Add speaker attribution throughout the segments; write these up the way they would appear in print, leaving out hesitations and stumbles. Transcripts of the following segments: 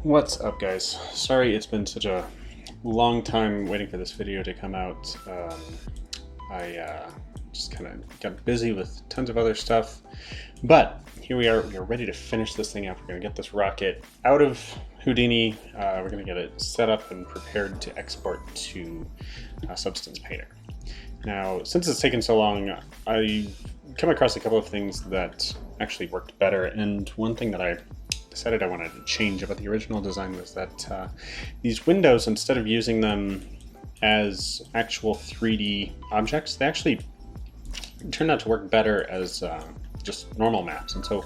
Speaker 1: What's up, guys? Sorry it's been such a long time waiting for this video to come out. I just kind of got busy with tons of other stuff, but here we are. We're ready to finish this thing up. We're going to get this rocket out of Houdini. We're going to get it set up and prepared to export to Substance Painter. Now, since it's taken so long, I've come across a couple of things that actually worked better, and one thing that I decided I wanted to change about the original design was that these windows, instead of using them as actual 3D objects, they actually turned out to work better as just normal maps. And so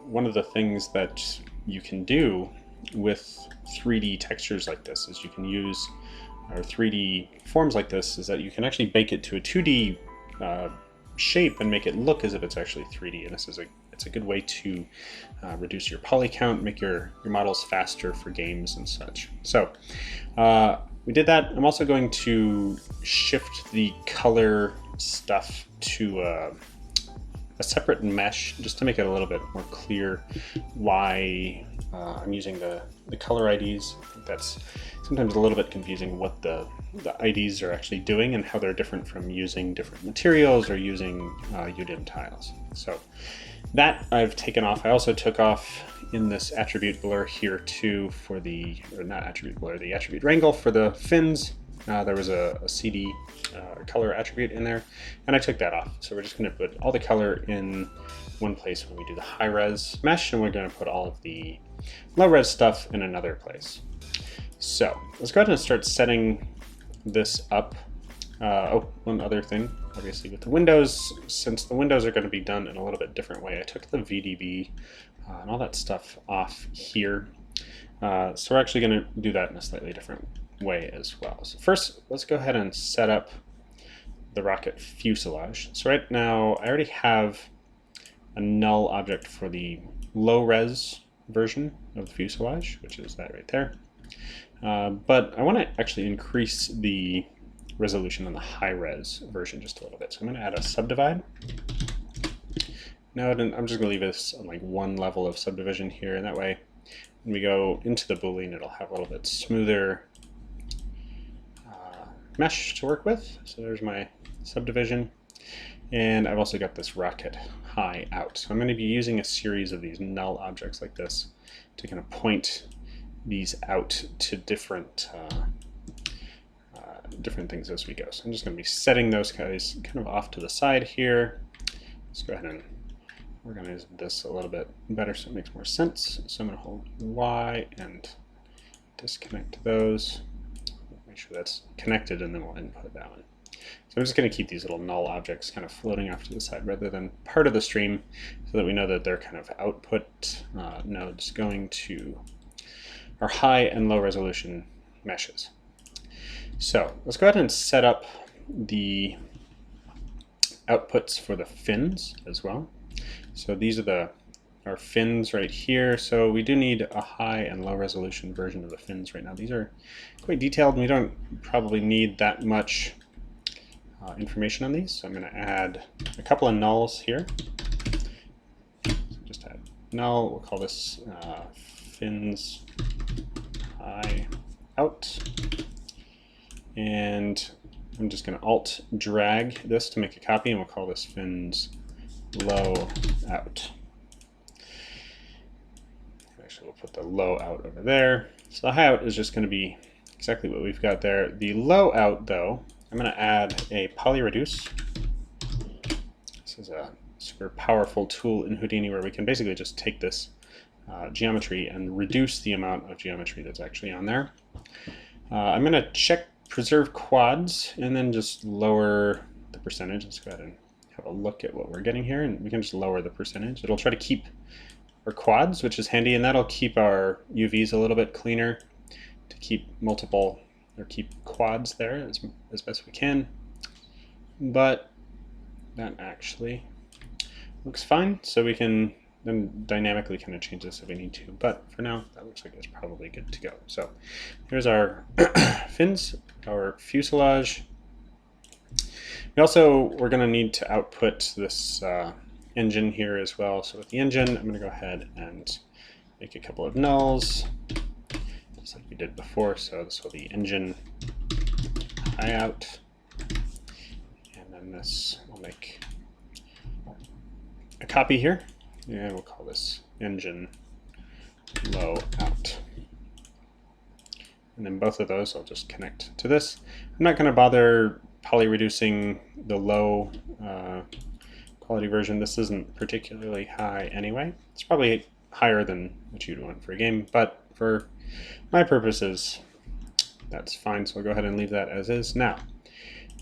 Speaker 1: one of the things that you can do with 3D textures like this is you can use, or 3D forms like this, is that you can actually bake it to a 2D shape and make it look as if it's actually 3D. And this is it's a good way to reduce your poly count, make your models faster for games and such. So we did that. I'm also going to shift the color stuff to a separate mesh, just to make it a little bit more clear why I'm using the color IDs. I think that's sometimes a little bit confusing what the IDs are actually doing and how they're different from using different materials or using UDIM tiles. So that I've taken off. I also took off in this attribute blur here too for the, or not attribute blur, the attribute wrangle for the fins. There was a CD color attribute in there, and I took that off. So we're just going to put all the color in one place when we do the high res mesh, and we're going to put all of the low res stuff in another place. So let's go ahead and start setting this up. Oh, one other thing, obviously with the windows, since the windows are going to be done in a little bit different way, I took the VDB and all that stuff off here. So we're actually going to do that in a slightly different way as well. So first, let's go ahead and set up the rocket fuselage. So right now, I already have a null object for the low res version of the fuselage, which is that right there. But I want to actually increase the resolution on the high res version just a little bit. So I'm going to add a subdivide. Now I'm just going to leave this on like one level of subdivision here, and that way when we go into the Boolean, it'll have a little bit smoother mesh to work with. So there's my subdivision, and I've also got this rocket high out. So I'm going to be using a series of these null objects like this to kind of point these out to different different things as we go. So I'm just going to be setting those guys kind of off to the side here. Let's go ahead and organize this a little bit better so it makes more sense. So I'm going to hold Y and disconnect those. Make sure that's connected, and then we'll input that one. So I'm just going to keep these little null objects kind of floating off to the side rather than part of the stream, so that we know that they're kind of output nodes going to our high and low resolution meshes. So let's go ahead and set up the outputs for the fins as well. So these are our fins right here. So we do need a high and low resolution version of the fins right now. These are quite detailed, and we don't probably need that much information on these. So I'm going to add a couple of nulls here. So just add null. We'll call this fins high out. And I'm just going to alt drag this to make a copy, and we'll call this fins low out. Actually, we'll put the low out over there. So the high out is just going to be exactly what we've got there. The low out, though, I'm going to add a poly reduce. This is a super powerful tool in Houdini where we can basically just take this geometry and reduce the amount of geometry that's actually on there. I'm going to check preserve quads and then just lower the percentage. Let's go ahead and have a look at what we're getting here, and we can just lower the percentage. It'll try to keep our quads, which is handy, and that'll keep our UVs a little bit cleaner to keep multiple, or keep quads there as best we can. But that actually looks fine, so we can then dynamically kind of change this if we need to. But for now, that looks like it's probably good to go. So here's our fins, our fuselage. We're going to need to output this engine here as well. So with the engine, I'm going to go ahead and make a couple of nulls, just like we did before. So this will be engine high out, and then this will make a copy here, and we'll call this engine low out. And then both of those I'll just connect to this. I'm not going to bother poly reducing the low quality version. This isn't particularly high anyway. It's probably higher than what you'd want for a game, but for my purposes, that's fine. So I'll go ahead and leave that as is. Now,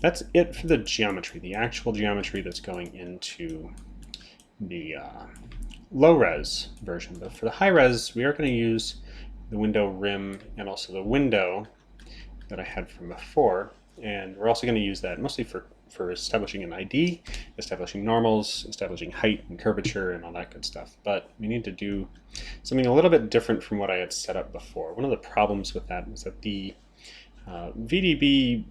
Speaker 1: that's it for the geometry, the actual geometry that's going into the low-res version. But for the high-res, we are going to use the window rim and also the window that I had from before. And we're also going to use that mostly for establishing an ID, establishing normals, establishing height and curvature and all that good stuff. But we need to do something a little bit different from what I had set up before. One of the problems with that was that the VDB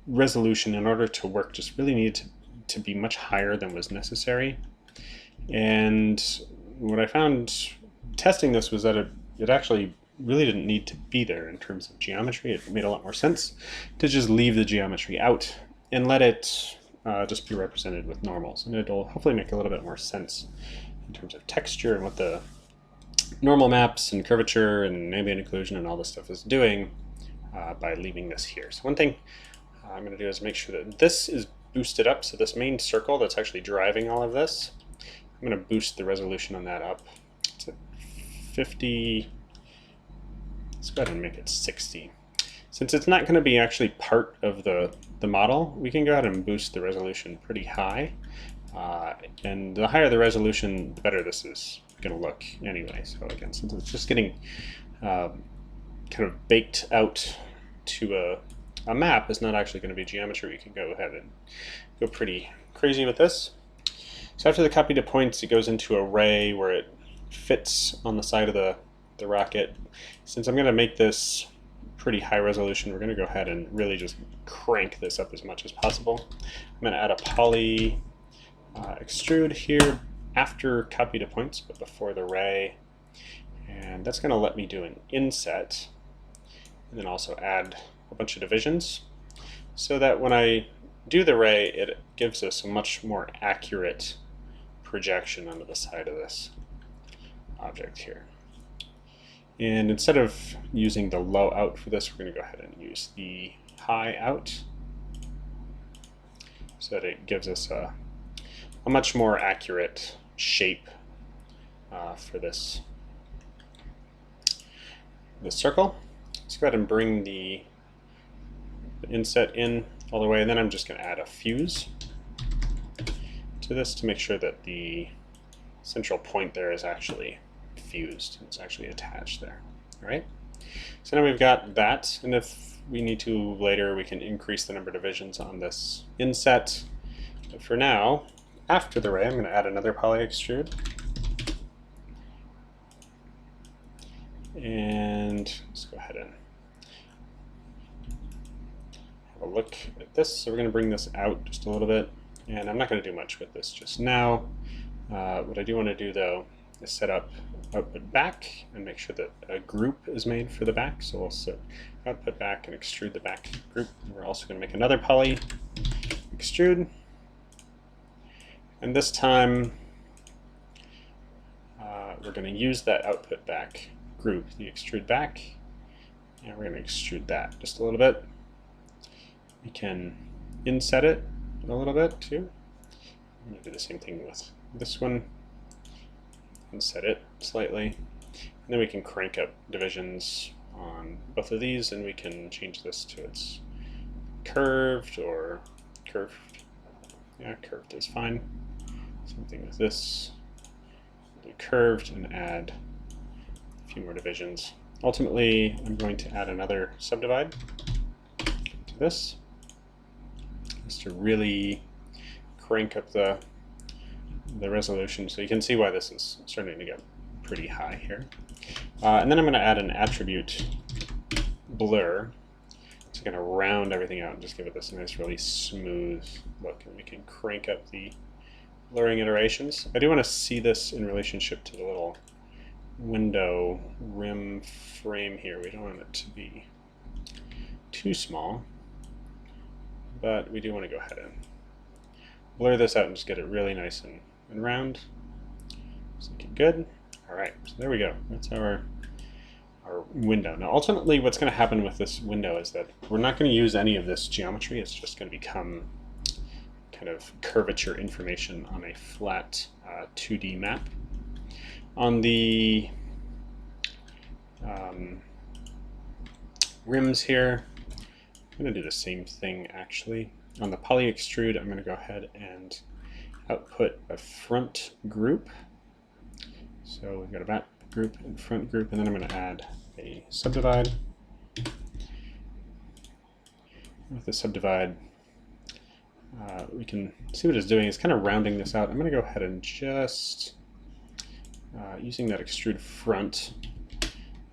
Speaker 1: resolution, in order to work, just really needed to be much higher than was necessary. And what I found testing this was that it actually really didn't need to be there in terms of geometry. It made a lot more sense to just leave the geometry out and let it just be represented with normals. And it'll hopefully make a little bit more sense in terms of texture and what the normal maps and curvature and ambient occlusion and all this stuff is doing by leaving this here. So one thing I'm going to do is make sure that this is boosted up. So this main circle that's actually driving all of this, I'm going to boost the resolution on that up to 50. Let's go ahead and make it 60. Since it's not going to be actually part of the model, we can go ahead and boost the resolution pretty high. And the higher the resolution, the better this is going to look anyway. So again, since it's just getting kind of baked out to a map, is not actually going to be geometry, we can go ahead and go pretty crazy with this. So after the copy to points, it goes into array where it fits on the side of the rocket. Since I'm going to make this pretty high resolution, we're going to go ahead and really just crank this up as much as possible. I'm going to add a poly extrude here after copy to points, but before the ray. And that's going to let me do an inset, and then also add a bunch of divisions, so that when I do the ray, it gives us a much more accurate projection onto the side of this object here. And instead of using the low out for this, we're going to go ahead and use the high out, so that it gives us a much more accurate shape for this circle. Let's go ahead and bring the inset in all the way, and then I'm just going to add a fuse to this to make sure that the central point there is actually fused. It's actually attached there. All right. So now we've got that, and if we need to later, we can increase the number of divisions on this inset. But for now, after the ray, I'm going to add another poly extrude, and let's go ahead and have a look at this. So we're going to bring this out just a little bit, and I'm not going to do much with this just now. What I do want to do though is set up output back and make sure that a group is made for the back. So we'll set output back and extrude the back group. We're also going to make another poly extrude, and this time we're going to use that output back group, the extrude back, and we're going to extrude that just a little bit. We can inset it a little bit too. I'm going to do the same thing with this one, inset it slightly, and then we can crank up divisions on both of these, and we can change this to its curved or curved. Yeah, curved is fine. Same thing with this. Do curved and add a few more divisions. Ultimately, I'm going to add another subdivide to this, just to really crank up the resolution. So you can see why this is starting to get pretty high here. And then I'm going to add an attribute blur. It's going to round everything out and just give it this nice, really smooth look. And we can crank up the blurring iterations. I do want to see this in relationship to the little window rim frame here. We don't want it to be too small, but we do want to go ahead and blur this out and just get it really nice and round. It's looking good. All right, so there we go. That's our window. Now, ultimately, what's going to happen with this window is that we're not going to use any of this geometry. It's just going to become kind of curvature information on a flat 2D map. On the rims here, I'm going to do the same thing actually. On the poly extrude, I'm going to go ahead and output a front group. So we've got a back group and front group, and then I'm going to add a subdivide. With the subdivide, we can see what it's doing. It's kind of rounding this out. I'm going to go ahead and just, using that extrude front,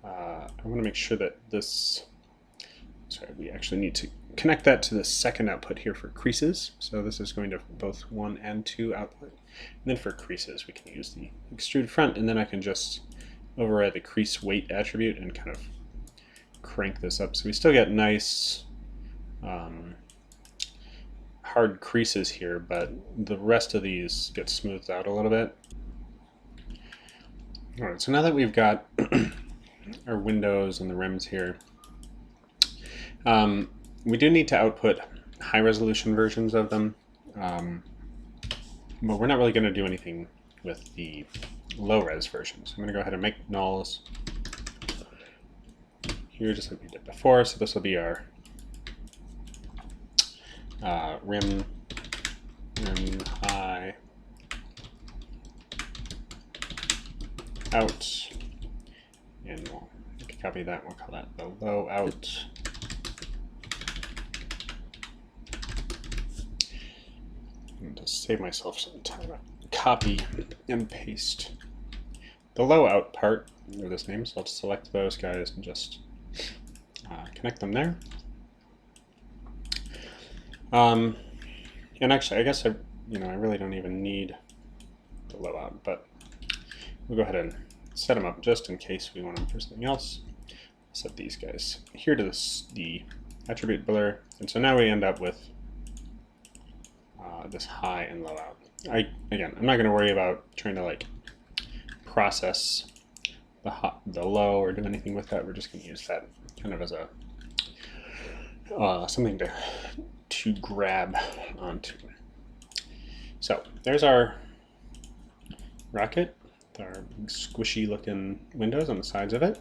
Speaker 1: I want to make sure that this, we actually need to connect that to the second output here for creases. So this is going to both 1 and 2 output. And then for creases, we can use the extrude front, and then I can just override the crease weight attribute and kind of crank this up. So we still get nice hard creases here, but the rest of these get smoothed out a little bit. All right, so now that we've got our windows and the rims here, we do need to output high resolution versions of them, but we're not really going to do anything with the low res versions. I'm going to go ahead and make nulls here just like we did before. So this will be our rim high out, and we'll copy that. We'll call that the low out. And to save myself some time, copy and paste the low out part of this name. So I'll just select those guys and just connect them there. And actually, I guess I really don't even need the low out, but we'll go ahead and set them up just in case we want them for something else. Set these guys here to the attribute blur, and so now we end up with this high and low out. Again, I'm not going to worry about trying to like process the low or do anything with that. We're just going to use that kind of as a something to grab onto. So there's our rocket, with our squishy looking windows on the sides of it,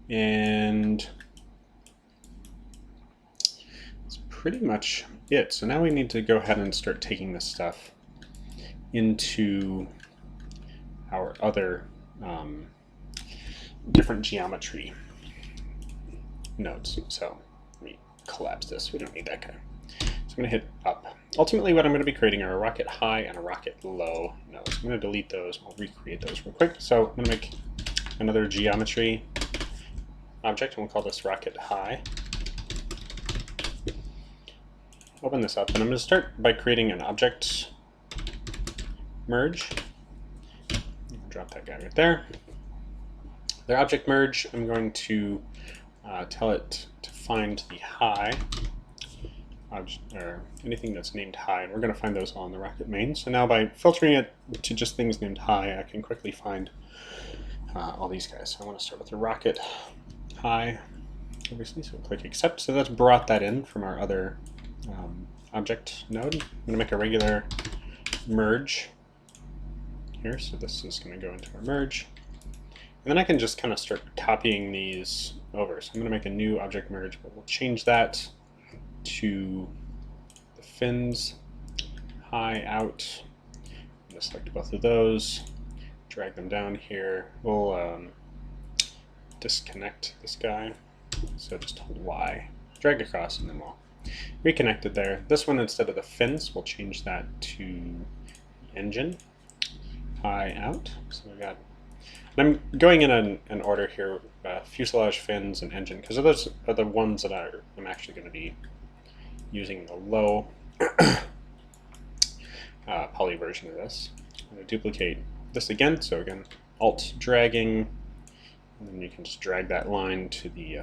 Speaker 1: and that's pretty much it. So now we need to go ahead and start taking this stuff into our other different geometry nodes. So let me collapse this. We don't need that guy. So I'm going to hit up. Ultimately, what I'm going to be creating are a rocket high and a rocket low nodes. I'm going to delete those. I'll recreate those real quick. So I'm going to make another geometry object, and we'll call this rocket high. Open this up, and I'm going to start by creating an object merge. Drop that guy right there. The object merge, I'm going to tell it to find the high object, or anything that's named high, and we're going to find those all in the rocket main. So now by filtering it to just things named high, I can quickly find all these guys. So I want to start with the rocket high, obviously, so click accept. So that's brought that in from our other object node. I'm going to make a regular merge here, so this is going to go into our merge. And then I can just kind of start copying these over. So I'm going to make a new object merge, but we'll change that to the fins high out. I'm going to select both of those, drag them down here. We'll disconnect this guy. So just hold Y, drag across, and then we'll reconnect it there. This one, instead of the fins, we'll change that to engine high out. So we got, and I'm going in an order here, fuselage, fins, and engine, because those are the ones that I'm actually going to be using the low poly version of this. I'm going to duplicate this again. So again, Alt dragging, and then you can just drag that line to the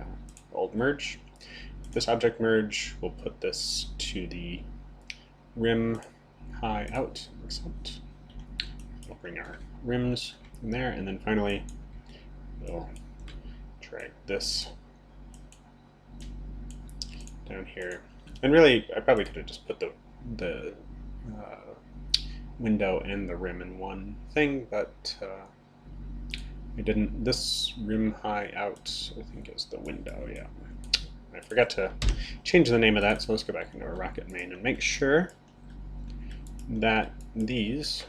Speaker 1: Alt merge. This object merge, we'll put this to the rim high out, except we'll bring our rims in there, and then finally we'll drag this down here. And really, I probably could have just put the window and the rim in one thing, but I didn't. This rim high out, I think, is the window, yeah. I forgot to change the name of that, so let's go back into our rocket main and make sure that these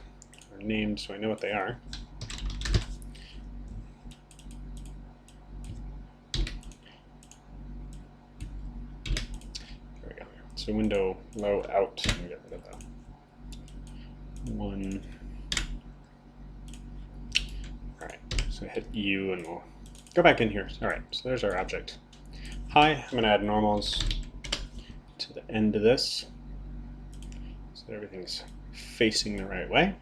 Speaker 1: are named so I know what they are. There we go. So window low out, and get rid of the one. All right, so hit U and we'll go back in here. All right, so there's our object. Hi, I'm going to add normals to the end of this so that everything's facing the right way.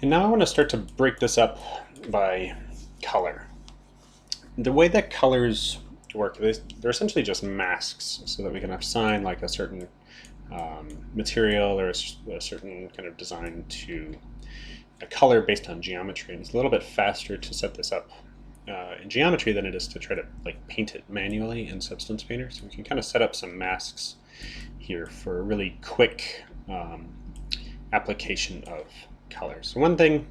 Speaker 1: And now I want to start to break this up by color. The way that colors work, they're essentially just masks so that we can assign like a certain material or a certain kind of design to a color based on geometry. And it's a little bit faster to set this up in geometry than it is to try to like paint it manually in Substance Painter. So we can kind of set up some masks here for a really quick application of colors. So one thing,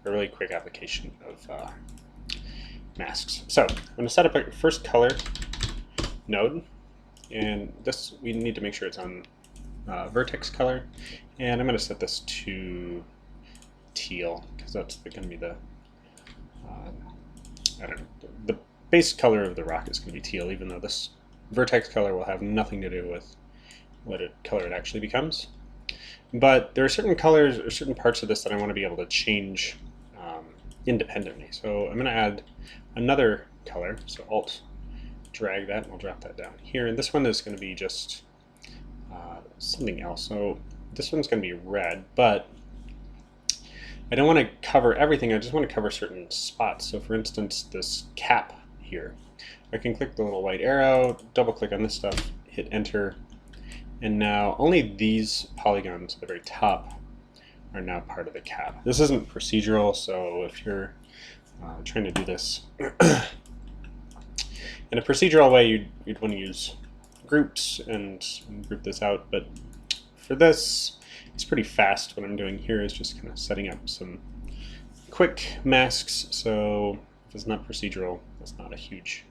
Speaker 1: a really quick application of masks. So I'm going to set up a first color node, and this we need to make sure it's on vertex color, and I'm going to set this to teal because that's going to be the I don't know, the base color of the rocket is going to be teal, even though this vertex color will have nothing to do with what color it actually becomes. But there are certain colors or certain parts of this that I want to be able to change independently. So I'm going to add another color, so Alt drag that and I'll drop that down here. And this one is going to be just something else. So this one's going to be red, but I don't want to cover everything, I just want to cover certain spots. So for instance, this cap here, I can click the little white arrow, double click on this stuff, hit enter, and now only these polygons at the very top are now part of the cap. This isn't procedural, so if you're trying to do this in a procedural way, you'd want to use groups and group this out, but for this, it's pretty fast. What I'm doing here is just kind of setting up some quick masks, so if it's not procedural, that's not a huge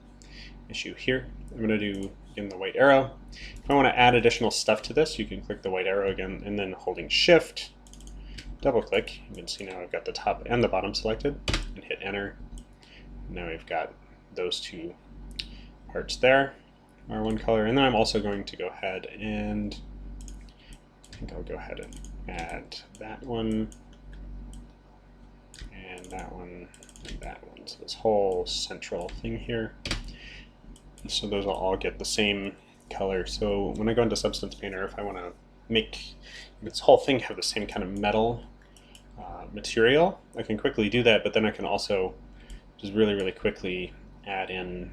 Speaker 1: issue here. I'm going to do, again, the white arrow. If I want to add additional stuff to this, you can click the white arrow again, and then holding Shift, double click, you can see now I've got the top and the bottom selected, and hit enter. Now we've got those two parts there, are one color, and then I'm also going to go ahead and I think I'll go ahead and add that one, and that one, and that one. So this whole central thing here. So those will all get the same color. So when I go into Substance Painter, if I want to make this whole thing have the same kind of metal material, I can quickly do that, but then I can also just really, really quickly add in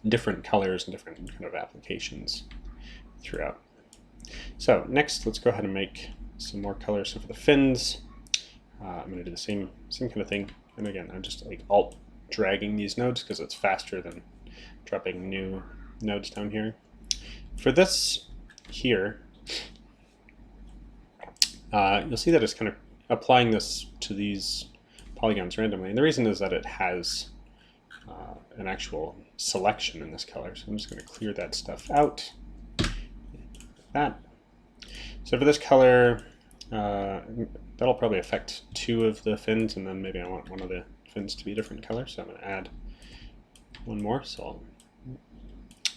Speaker 1: different colors and different kind of applications throughout. So next, let's go ahead and make some more colors. So for the fins, I'm going to do the same kind of thing. And again, I'm just like Alt dragging these nodes because it's faster than dropping new nodes down here. For this here, you'll see that it's kind of applying this to these polygons randomly. And the reason is that it has an actual selection in this color. So I'm just going to clear that stuff out. That. So for this color, that'll probably affect two of the fins, and then maybe I want one of the fins to be a different color, so I'm going to add one more. So I'll,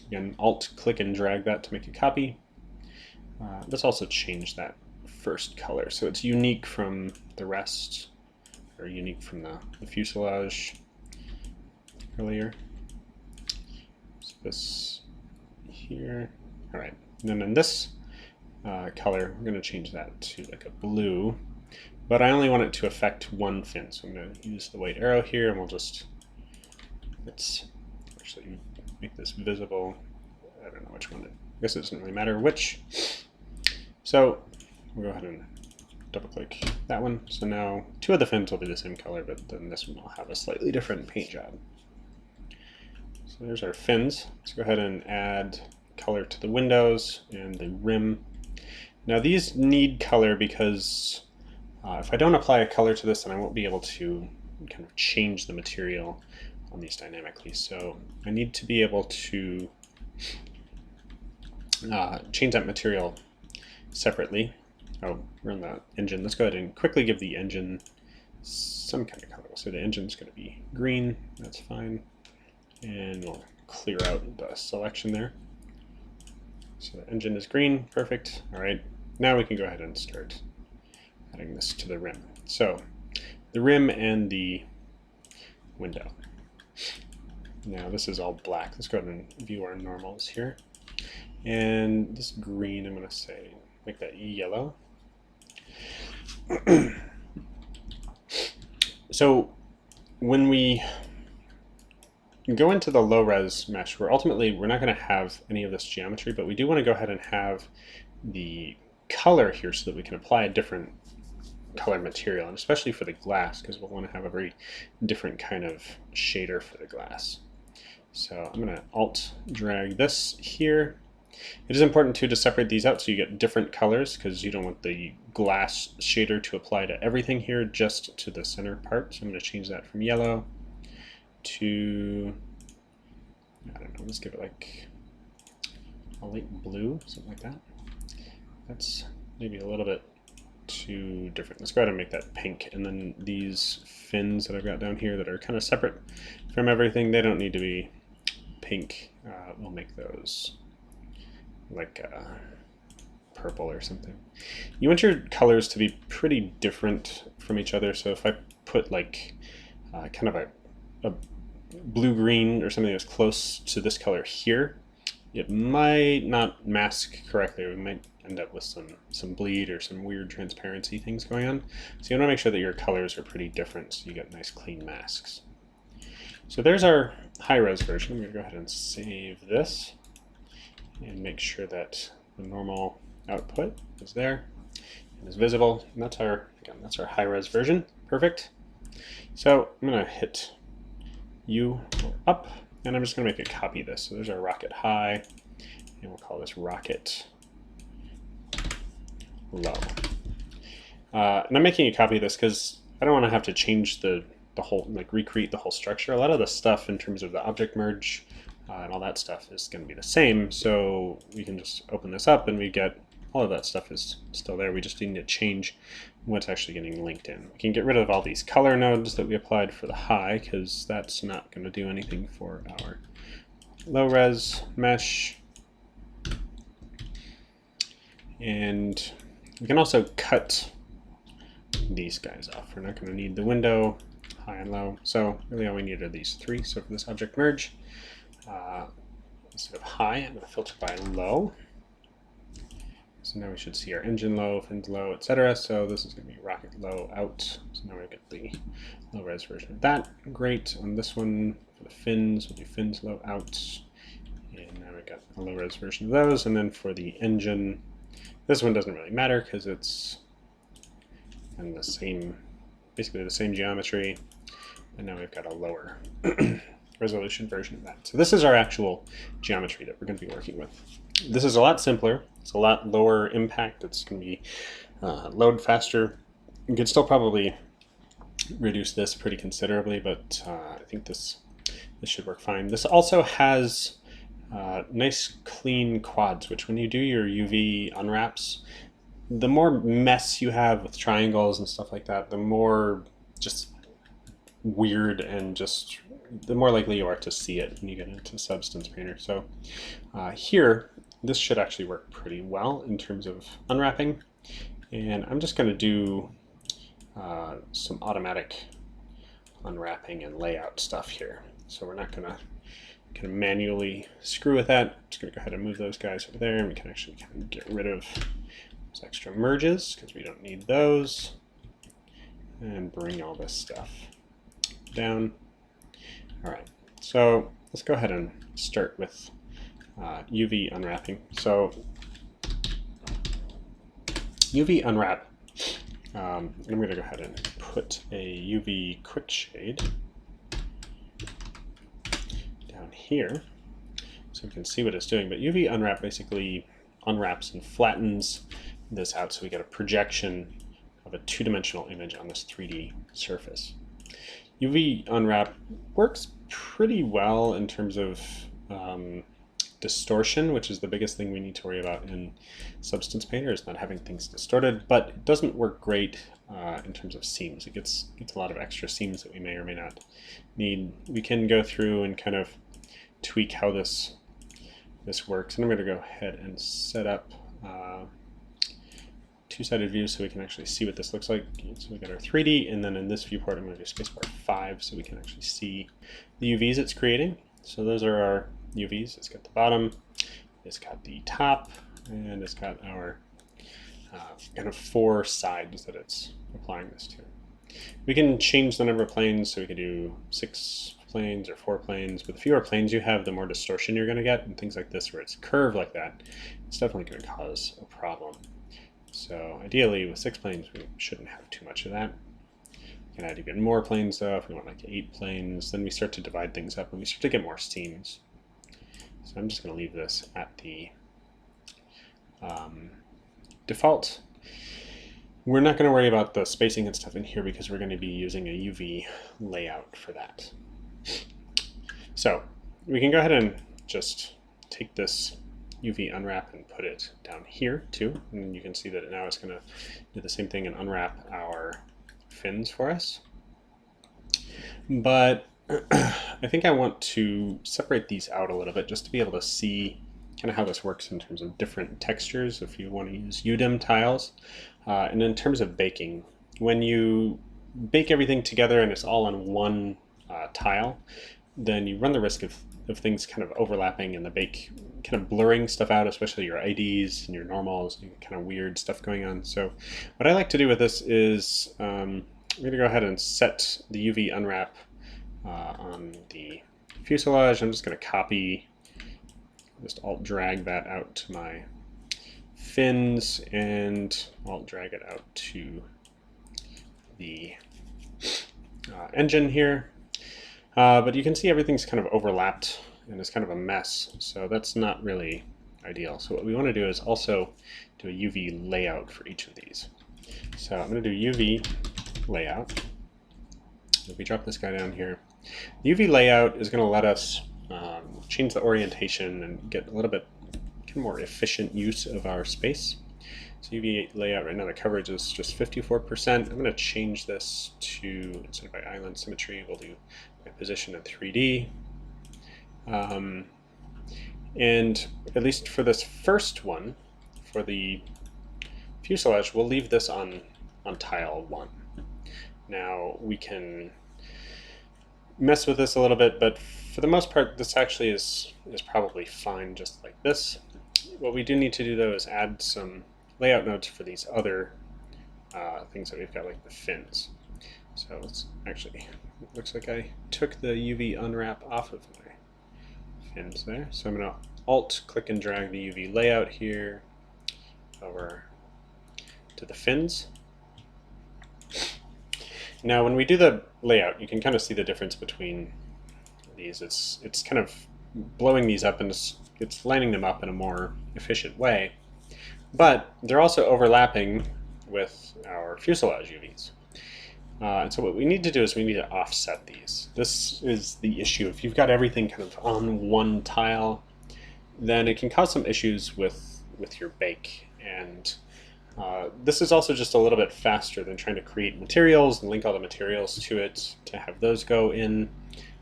Speaker 1: again, Alt click and drag that to make a copy. Let's also change that first color so it's unique from the rest, or unique from the fuselage earlier. So this here. All right. And then in this color, we're going to change that to like a blue. but I only want it to affect one fin. So I'm going to use the white arrow here, and let's actually make this visible. I don't know which one. I guess it doesn't really matter which. So we'll go ahead and double click that one. So now two of the fins will be the same color, but then this one will have a slightly different paint job. So there's our fins. Let's go ahead and add color to the windows and the rim. Now these need color because if I don't apply a color to this, then I won't be able to kind of change the material on these dynamically. So I need to be able to change that material separately. Oh, we're on the engine. Let's go ahead and quickly give the engine some kind of color. So the engine's going to be green. That's fine. And we'll clear out the selection there. So the engine is green. Perfect. All right. Now we can go ahead and start adding this to the rim. So the rim and the window. Now this is all black. Let's go ahead and view our normals here. And this green, I'm going to say, make that yellow. So when we go into the low res mesh, we're not going to have any of this geometry, but we do want to go ahead and have the color here so that we can apply a different color material, and especially for the glass, because we'll want to have a very different kind of shader for the glass. So I'm going to alt drag this here. It is important too to separate these out so you get different colors, because you don't want the glass shader to apply to everything here, just to the center part. So I'm going to change that from yellow to, I don't know, let's give it like a light blue, something like that. That's maybe a little bit too different. Let's go ahead and make that pink. And then these fins that I've got down here that are kind of separate from everything, they don't need to be pink. We'll make those like purple or something. You want your colors to be pretty different from each other. So if I put like kind of a blue-green or something that's close to this color here, it might not mask correctly. We might end up with some bleed or some weird transparency things going on. So you want to make sure that your colors are pretty different so you get nice clean masks. So there's our high-res version. I'm going to go ahead and save this and make sure that the normal output is there and is visible. And that's our high-res version. Perfect. So I'm going to hit U up, and I'm just going to make a copy of this. So there's our rocket high, and we'll call this rocket low. And I'm making a copy of this because I don't want to have to change the whole, like recreate the whole structure. A lot of the stuff in terms of the object merge and all that stuff is going to be the same. So we can just open this up and we get all of that stuff is still there. We just need to change what's actually getting linked in. We can get rid of all these color nodes that we applied for the high, because that's not going to do anything for our low res mesh. And we can also cut these guys off. We're not going to need the window, high and low. So really all we need are these three. So for this object merge, instead of high, I'm going to filter by low. So now we should see our engine low, fins low, etc. So this is going to be rocket low out. So now we get the low res version of that. Great. On this one, for the fins, we'll do fins low out. And now we've got a low res version of those. And then for the engine, this one doesn't really matter because it's in the same, basically the same geometry. And now we've got a lower resolution version of that. So this is our actual geometry that we're going to be working with. This is a lot simpler. It's a lot lower impact. It's going to be load faster. You could still probably reduce this pretty considerably, but I think this should work fine. This also has nice clean quads, which when you do your UV unwraps, the more mess you have with triangles and stuff like that, the more just weird and just the more likely you are to see it when you get into Substance Painter. So here, this should actually work pretty well in terms of unwrapping. And I'm just going to do some automatic unwrapping and layout stuff here. So we're not going to kind of manually screw with that. I'm just going to go ahead and move those guys over there, and we can actually kind of get rid of those extra merges because we don't need those. and bring all this stuff down. All right, so let's go ahead and start with UV unwrapping. So UV unwrap, I'm going to go ahead and put a UV quick shade down here so we can see what it's doing. But UV unwrap basically unwraps and flattens this out so we get a projection of a two-dimensional image on this 3D surface. UV unwrap works pretty well in terms of distortion, which is the biggest thing we need to worry about in Substance Painter, is not having things distorted, but it doesn't work great in terms of seams. It gets a lot of extra seams that we may or may not need. We can go through and kind of tweak how this works, and I'm going to go ahead and set up two-sided view so we can actually see what this looks like. So we got our 3D, and then in this viewport I'm going to do spacebar 5 so we can actually see the UVs it's creating. So those are our UVs. It's got the bottom, it's got the top, and it's got our kind of 4 sides that it's applying this to. We can change the number of planes, so we could do 6 planes or 4 planes, but the fewer planes you have, the more distortion you're going to get, and things like this where it's curved like that, it's definitely going to cause a problem. So ideally with 6 planes we shouldn't have too much of that. We can add even more planes though. If we want like 8 planes, then we start to divide things up and we start to get more seams. So I'm just going to leave this at the default. We're not going to worry about the spacing and stuff in here because we're going to be using a UV layout for that. So we can go ahead and just take this UV unwrap and put it down here too, and you can see that now it's going to do the same thing and unwrap our fins for us. But I think I want to separate these out a little bit just to be able to see kind of how this works in terms of different textures if you want to use UDIM tiles. And in terms of baking, when you bake everything together and it's all on one tile, then you run the risk of things kind of overlapping and the bake kind of blurring stuff out, especially your IDs and your normals, and kind of weird stuff going on. So what I like to do with this is I'm going to go ahead and set the UV unwrap on the fuselage. I'm just going to copy, just alt drag that out to my fins and alt drag it out to the engine here. But you can see everything's kind of overlapped and it's kind of a mess, so that's not really ideal. So what we want to do is also do a UV layout for each of these. So I'm going to do UV layout. If we drop this guy down here, the UV layout is going to let us change the orientation and get a little bit kind of more efficient use of our space. So UV layout right now, the coverage is just 54%. I'm going to change this to, instead of by island symmetry, we'll do by position in 3D. And at least for this first one, for the fuselage, we'll leave this on tile 1. Now we can mess with this a little bit, but for the most part this actually is probably fine just like this. What we do need to do though is add some layout nodes for these other things that we've got, like the fins. So let's actually, it looks like I took the UV unwrap off of my fins there. So I'm going to alt click and drag the UV layout here over to the fins. Now when we do the layout, you can kind of see the difference between these. It's kind of blowing these up and it's lining them up in a more efficient way, but they're also overlapping with our fuselage UVs. And so what we need to do is we need to offset these. This is the issue. If you've got everything kind of on one tile, then it can cause some issues with your bake. And this is also just a little bit faster than trying to create materials and link all the materials to it to have those go in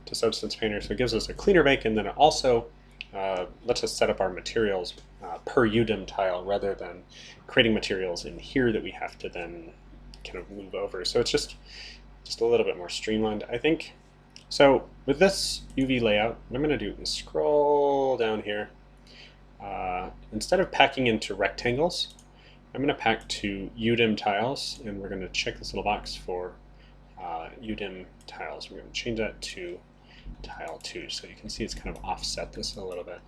Speaker 1: to Substance Painter. So it gives us a cleaner bake, and then it also lets us set up our materials per UDIM tile rather than creating materials in here that we have to then kind of move over. So it's just a little bit more streamlined, I think. So with this UV layout, what I'm going to do is scroll down here. Instead of packing into rectangles, I'm going to pack to UDIM tiles, and we're going to check this little box for UDIM tiles. We're going to change that to tile 2, so you can see it's kind of offset this a little bit.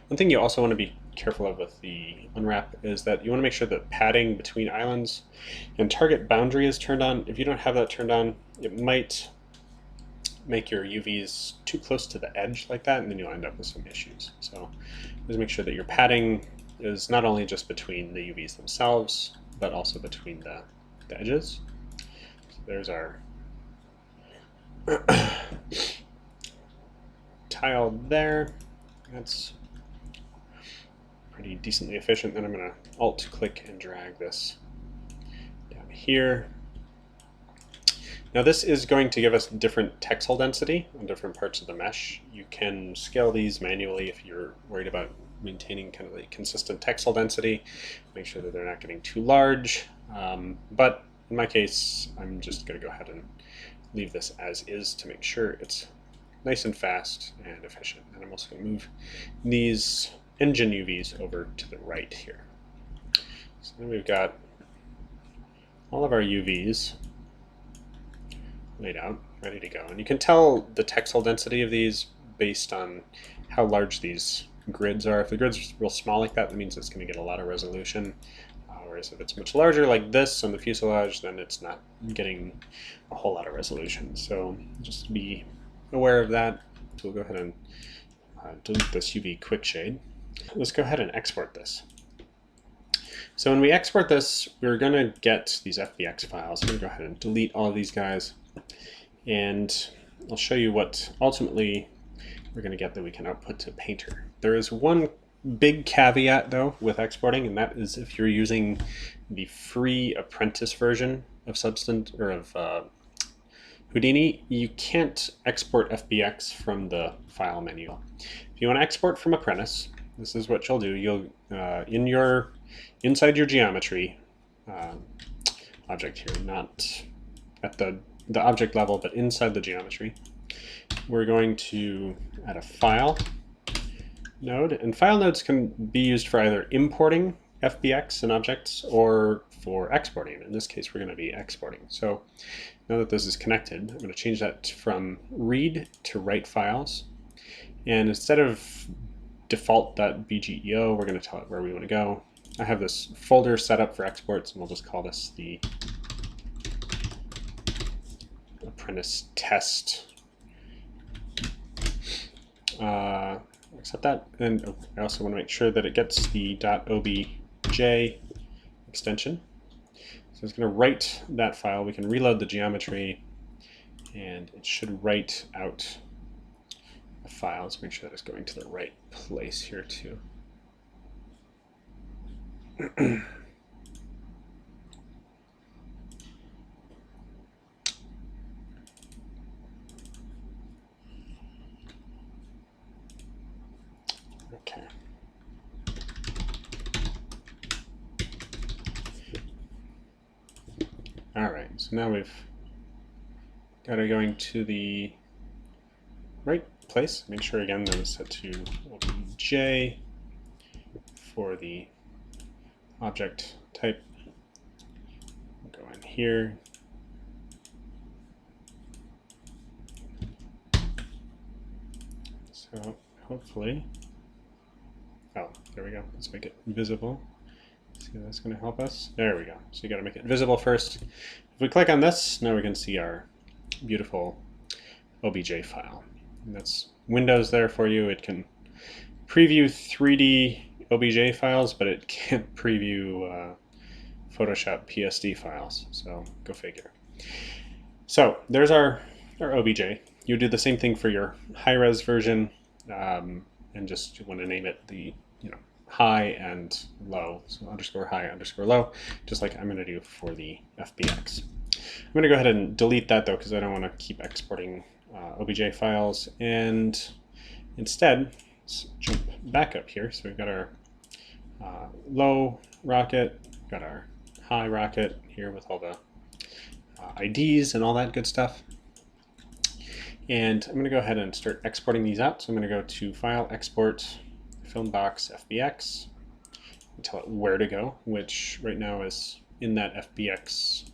Speaker 1: One thing you also want to be careful of with the unwrap is that you want to make sure that padding between islands and target boundary is turned on. If you don't have that turned on, it might make your UVs too close to the edge like that, and then you'll end up with some issues. So just make sure that your padding is not only just between the UVs themselves, but also between the edges. So there's our tile there. That's pretty decently efficient. Then I'm going to Alt-click and drag this down here. Now this is going to give us different textile density on different parts of the mesh. You can scale these manually if you're worried about maintaining kind of a consistent textile density. Make sure that they're not getting too large. But in my case, I'm just going to go ahead and leave this as is to make sure it's nice and fast and efficient. And I'm also going to move these engine UVs over to the right here. So then we've got all of our UVs laid out, ready to go. And you can tell the textile density of these based on how large these grids are. If the grid's real small like that, that means it's going to get a lot of resolution. Whereas if it's much larger like this on the fuselage, then it's not getting a whole lot of resolution. So just be aware of that. So we'll go ahead and delete this UV quick shade. Let's go ahead and export this. So when we export this, we're going to get these FBX files. I'm going to go ahead and delete all of these guys. And I'll show you what ultimately we're going to get that we can output to Painter. There is one big caveat though with exporting, and that is if you're using the free Apprentice version of Substance or of Houdini, you can't export FBX from the file menu. If you want to export from Apprentice, this is what you'll do. You'll inside your geometry object here, not at the object level, but inside the geometry, we're going to add a file node, and file nodes can be used for either importing FBX and objects or for exporting. In this case, we're going to be exporting. So now that this is connected, I'm going to change that from read to write files. And instead of default.bgeo, we're going to tell it where we want to go. I have this folder set up for exports, and we'll just call this the Apprentice test. Accept that, and I also want to make sure that it gets the .obj extension. So it's going to write that file. We can reload the geometry, and it should write out a file. Let's make sure that it's going to the right place here too. Okay. All right, so now we've got it going to the right place. Make sure again that it's set to obj for the object type. Go in here. So hopefully, oh, there we go. Let's make it visible. See if that's going to help us. There we go. So you got to make it visible first. If we click on this, now we can see our beautiful OBJ file. And that's Windows there for you. It can preview 3D OBJ files, but it can't preview Photoshop PSD files. So go figure. So there's our OBJ. You do the same thing for your high-res version, and just you want to name it the high and low, so _high _low, just like I'm going to do for the FBX. I'm going to go ahead and delete that though, because I don't want to keep exporting OBJ files, and instead let's jump back up here. So we've got our low rocket, we've got our high rocket here with all the IDs and all that good stuff. And I'm going to go ahead and start exporting these out. So I'm going to go to File, Export, Film Box, FBX, and tell it where to go, which right now is in that FBX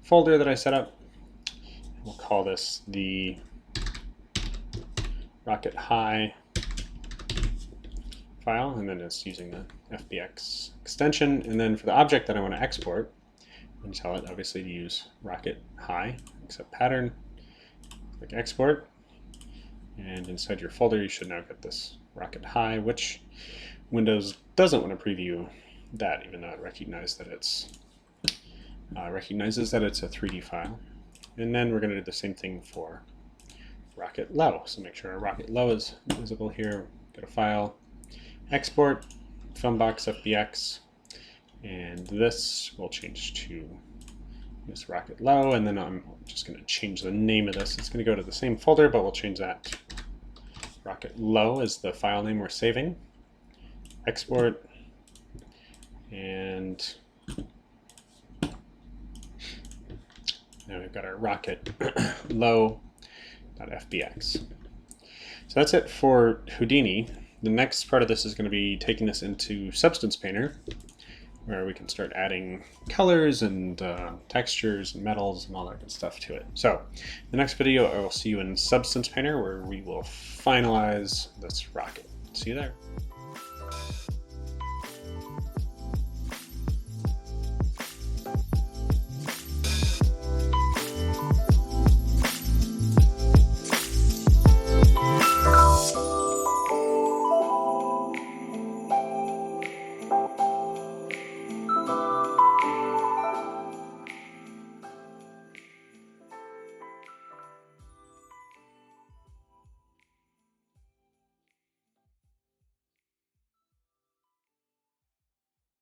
Speaker 1: folder that I set up. We'll call this the rocket high file, and then it's using the FBX extension. And then for the object that I want to export, I'm going to tell it obviously to use rocket high, accept pattern, click export, and inside your folder you should now get this rocket high, which Windows doesn't want to preview that, even though it recognizes that it's a 3D file. And then we're going to do the same thing for rocket low. So make sure our rocket low is visible here. Go to File, Export, Filmbox FBX, and this will change to this rocket low. And then I'm just going to change the name of this. It's going to go to the same folder, but we'll change that to rocket low as the file name we're saving. Export, and now we've got our rocket low.fbx. So that's it for Houdini. The next part of this is going to be taking this into Substance Painter, where we can start adding colors and textures and metals and all that good stuff to it. So the next video, I will see you in Substance Painter, where we will finalize this rocket. See you there.